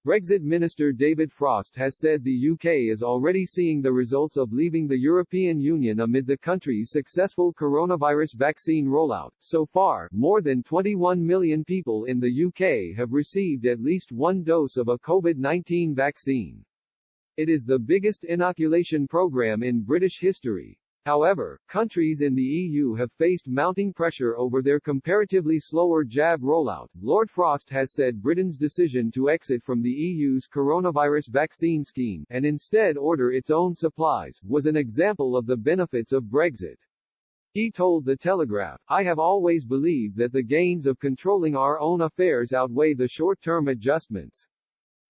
Brexit Minister David Frost has said the UK is already seeing the results of leaving the European Union amid the country's successful coronavirus vaccine rollout. So far, more than 21 million people in the UK have received at least one dose of a COVID-19 vaccine. It is the biggest inoculation program in British history. However, countries in the EU have faced mounting pressure over their comparatively slower jab rollout. Lord Frost has said Britain's decision to exit from the EU's coronavirus vaccine scheme, and instead order its own supplies, was an example of the benefits of Brexit. He told The Telegraph, "I have always believed that the gains of controlling our own affairs outweigh the short-term adjustments.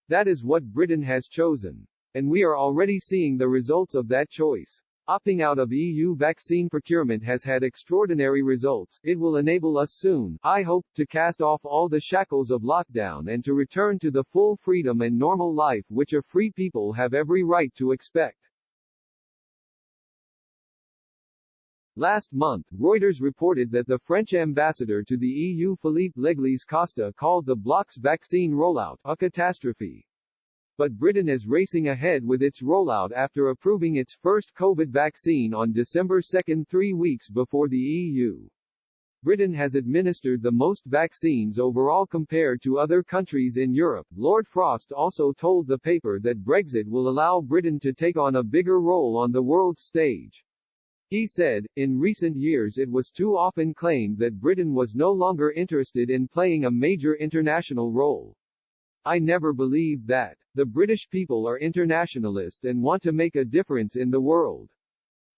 That is what Britain has chosen. And we are already seeing the results of that choice. Opting out of EU vaccine procurement has had extraordinary results. It will enable us soon, I hope, to cast off all the shackles of lockdown and to return to the full freedom and normal life which a free people have every right to expect." Last month, Reuters reported that the French ambassador to the EU Philippe Leglis-Costa called the bloc's vaccine rollout a catastrophe. But Britain is racing ahead with its rollout after approving its first COVID vaccine on December 2, 3 weeks before the EU. Britain has administered the most vaccines overall compared to other countries in Europe. Lord Frost also told the paper that Brexit will allow Britain to take on a bigger role on the world's stage. He said, "In recent years it was too often claimed that Britain was no longer interested in playing a major international role. I never believed that. The British people are internationalist and want to make a difference in the world."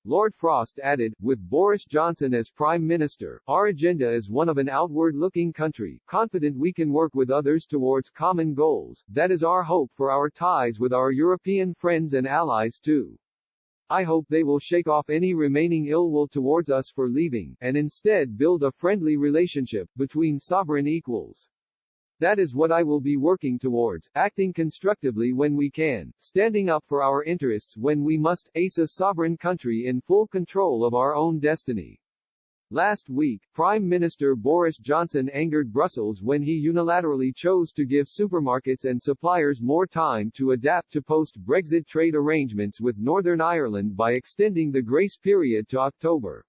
Lord Frost added, "With Boris Johnson as Prime Minister, our agenda is one of an outward-looking country, confident we can work with others towards common goals. That is our hope for our ties with our European friends and allies too. I hope they will shake off any remaining ill will towards us for leaving, and instead build a friendly relationship between sovereign equals. That is what I will be working towards, acting constructively when we can, standing up for our interests when we must, as a sovereign country in full control of our own destiny." Last week, Prime Minister Boris Johnson angered Brussels when he unilaterally chose to give supermarkets and suppliers more time to adapt to post-Brexit trade arrangements with Northern Ireland by extending the grace period to October.